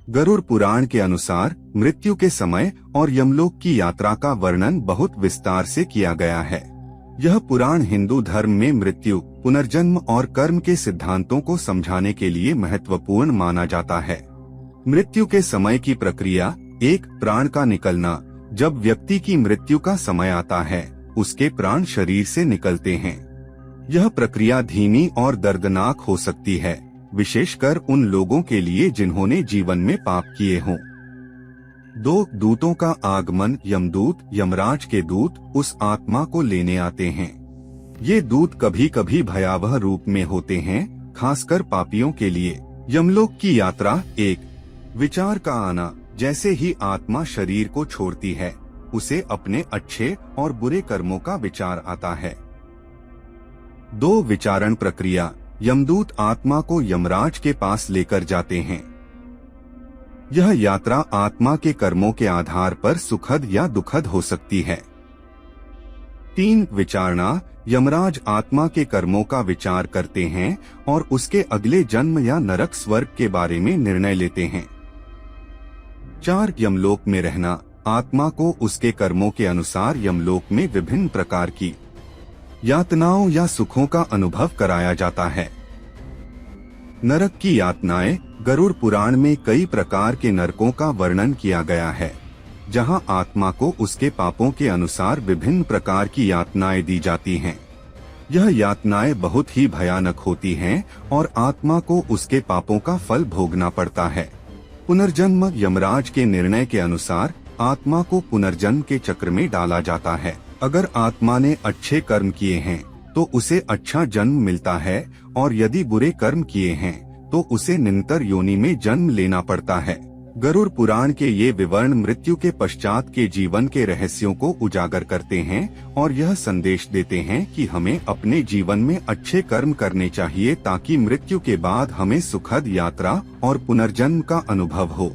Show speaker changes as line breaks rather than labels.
गरुड़ पुराण के अनुसार मृत्यु के समय और यमलोक की यात्रा का वर्णन बहुत विस्तार से किया गया है। यह पुराण हिंदू धर्म में मृत्यु, पुनर्जन्म और कर्म के सिद्धांतों को समझाने के लिए महत्वपूर्ण माना जाता है। मृत्यु के समय की प्रक्रिया। एक, प्राण का निकलना। जब व्यक्ति की मृत्यु का समय आता है, उसके प्राण शरीर से निकलते हैं। यह प्रक्रिया धीमी और दर्दनाक हो सकती है, विशेषकर उन लोगों के लिए जिन्होंने जीवन में पाप किए हों। 2, दूतों का आगमन। यमदूत, यमराज के दूत उस आत्मा को लेने आते हैं। ये दूत कभी कभी भयावह रूप में होते हैं, खासकर पापियों के लिए। यमलोक की यात्रा। 1, विचार का आना। जैसे ही आत्मा शरीर को छोड़ती है, उसे अपने अच्छे और बुरे कर्मों का विचार आता है। 2, विचारण प्रक्रिया। यमदूत आत्मा को यमराज के पास लेकर जाते हैं। यह यात्रा आत्मा के कर्मों के आधार पर सुखद या दुखद हो सकती है। 3, विचारणा। यमराज आत्मा के कर्मों का विचार करते हैं और उसके अगले जन्म या नरक स्वर्ग के बारे में निर्णय लेते हैं। 4, यमलोक में रहना। आत्मा को उसके कर्मों के अनुसार यमलोक में विभिन्न प्रकार की यातनाओं या सुखों का अनुभव कराया जाता है। नरक की यातनाएं। गरुड़ पुराण में कई प्रकार के नरकों का वर्णन किया गया है, जहां आत्मा को उसके पापों के अनुसार विभिन्न प्रकार की यातनाएं दी जाती हैं। यह यातनाएं बहुत ही भयानक होती हैं और आत्मा को उसके पापों का फल भोगना पड़ता है। पुनर्जन्म। यमराज के निर्णय के अनुसार आत्मा को पुनर्जन्म के चक्र में डाला जाता है। अगर आत्मा ने अच्छे कर्म किए हैं तो उसे अच्छा जन्म मिलता है, और यदि बुरे कर्म किए हैं तो उसे निरंतर योनि में जन्म लेना पड़ता है। गरुड़ पुराण के ये विवरण मृत्यु के पश्चात के जीवन के रहस्यों को उजागर करते हैं और यह संदेश देते हैं कि हमें अपने जीवन में अच्छे कर्म करने चाहिए, ताकि मृत्यु के बाद हमें सुखद यात्रा और पुनर्जन्म का अनुभव हो।